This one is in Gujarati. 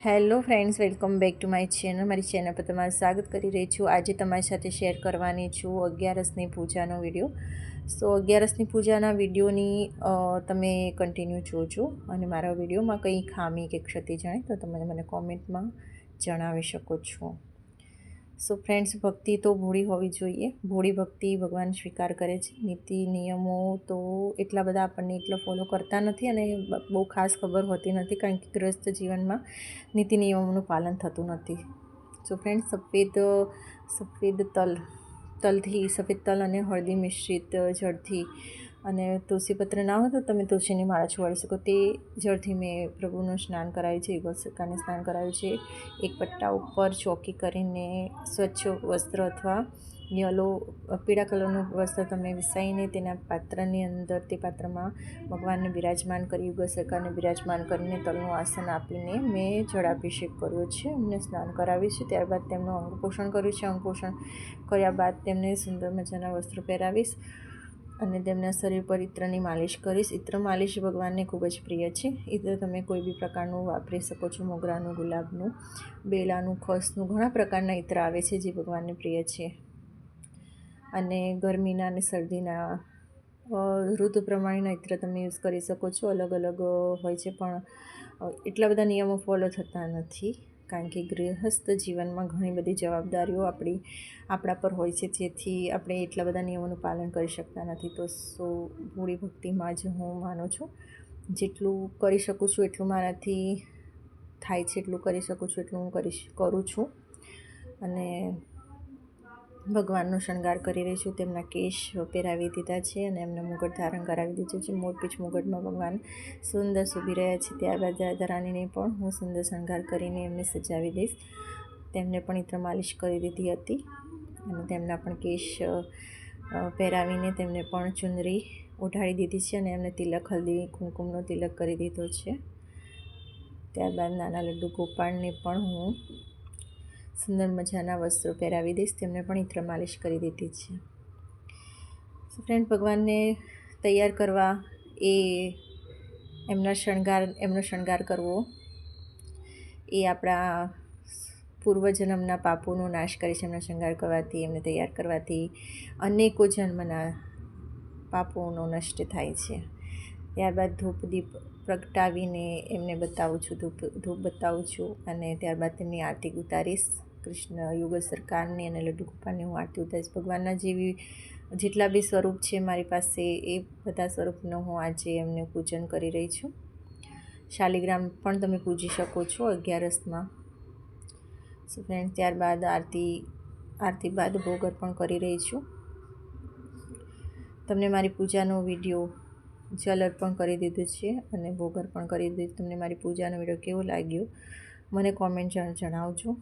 Hello friends, welcome back to my channel. મારી ચેનલ પર તમારું સ્વાગત કરી રહી છું. આજે તમારી સાથે શેર કરવાની છું અગિયારસની પૂજાનો વિડીયો. સો અગિયારસની પૂજાના વિડીયોની તમે કન્ટિન્યુ જોજો અને મારા વિડીયોમાં કંઈ ખામી કે ક્ષતિ જણાય તો તમે મને કોમેન્ટમાં જણાવી શકો છો. સો ફ્રેન્ડ્સ, ભક્તિ તો ભોળી હોવી જોઈએ. ભોળી ભક્તિ ભગવાન સ્વીકાર કરે છે. નીતિ નિયમો તો એટલા બધા આપણને એટલો ફોલો કરતા નથી અને બહુ ખાસ ખબર હોતી નથી, કારણ કે ગૃહસ્થ જીવનમાં નીતિ નિયમોનું પાલન થતું નથી. સો ફ્રેન્ડ્સ, સફેદ તલ અને હળદી મિશ્રિત જળથી અને તુલસીપત્ર ના હોય તો તમે તુલસીની માળા છોડી શકો. તે જળથી મેં પ્રભુનું સ્નાન કરાવ્યું છે, ગોસરકાને સ્નાન કરાવ્યું છે. એક પટ્ટા ઉપર ચોકી કરીને સ્વચ્છ વસ્ત્ર અથવા પીળા કલરનું વસ્ત્ર તમે વિસાઈને તેના પાત્રની અંદર તે પાત્રમાં ભગવાનને બિરાજમાન કરી, ગોસરકાને બિરાજમાન કરીને તલનું આસન આપીને મેં જળાભિષેક કર્યો છે. એમને સ્નાન કરાવ્યું છે. ત્યારબાદ તેમનું અંગપોષણ કર્યું છે. અંગપોષણ કર્યા બાદ તેમને સુંદર મજાના વસ્ત્રો પહેરાવીશ અને તેમના શરીર પર ઇત્રની માલિશ કરીશ. ઇત્ર માલિશ ભગવાનને ખૂબ જ પ્રિય છે. ઇત્ર તમે કોઈ બી પ્રકારનું વાપરી શકો છો. મોગરાનું, ગુલાબનું, બેલાનું, ખસનું, ઘણા પ્રકારના ઇત્ર આવે છે જે ભગવાનને પ્રિય છે. અને ગરમીના અને શરદીના ઋતુ પ્રમાણેના ઇત્ર તમે યુઝ કરી શકો છો. અલગ અલગ હોય છે, પણ એટલા બધા નિયમો ફોલો થતા નથી, કારણ કે ગૃહસ્થ જીવનમાં ઘણી બધી જવાબદારીઓ આપણા પર હોય છે, જેથી આપણે એટલા બધા નિયમોનું પાલન કરી શકતા નથી. તો ભોળી ભક્તિમાં જ હું માનું છું. જેટલું કરી શકું છું એટલું મારાથી થાય છે, એટલું કરી શકું છું એટલું હું કરું છું. અને ભગવાનનો શણગાર કરી રહી છું. તેમના કેશ પહેરાવી દીધા છે અને એમને મુગટ ધારણ કરાવી દીધું છે. મોરપીંછ મુગટમાં ભગવાન સુંદર શોભી રહ્યા છે. ત્યારબાદ રાધારાણીને પણ હું સુંદર શણગાર કરીને એમને સજાવી દઈશ. તેમને પણ ઇત્ર માલિશ કરી દીધી હતી અને તેમના પણ કેશ પહેરાવીને તેમને પણ ચુનરી ઓઢાડી દીધી છે અને એમને તિલક, હલ્દી કુમકુમનો તિલક કરી દીધો છે. ત્યારબાદ નાના લડ્ડુ ગોપાળને પણ હું સુંદર મજાના વસ્ત્રો પહેરાવી દઈશ. તેમને પણ ઇત્ર માલિશ કરી દીધી છે. ફ્રેન્ડ, ભગવાનને તૈયાર કરવા એમનો શણગાર કરવો એ આપણા પૂર્વજન્મના પાપોનો નાશ કરે છે. એમનો શણગાર કરવાથી, એમને તૈયાર કરવાથી અનેકો જન્મના પાપોનો નષ્ટ થાય છે. ત્યારબાદ ધૂપ દીપ પ્રગટાવીને એમને બતાવું છું, ધૂપ બતાવું છું અને ત્યારબાદ તેમની આરતી ઉતારીશ. કૃષ્ણ, યુગ સરકારની અને લડ્ડુ ગોપાલની હું આરતી ઉતારીશ. ભગવાનના જેટલા બી સ્વરૂપ છે મારી પાસે, એ બધા સ્વરૂપનું હું આજે એમને પૂજન કરી રહી છું. શાલિગ્રામ પણ તમે પૂજી શકો છો અગિયારસમાં. સો ફ્રેન્ડ, ત્યારબાદ આરતી બાદ ભોગ અર્પણ કરી રહી છું. તમને મારી પૂજાનો વિડીયો જલ અર્પણ કરી દીધું છે અને ભોગ અર્પણ કરી દીધું. તમને મારી પૂજાનો વિડીયો કેવો લાગ્યો મને કોમેન્ટ જણાવજો.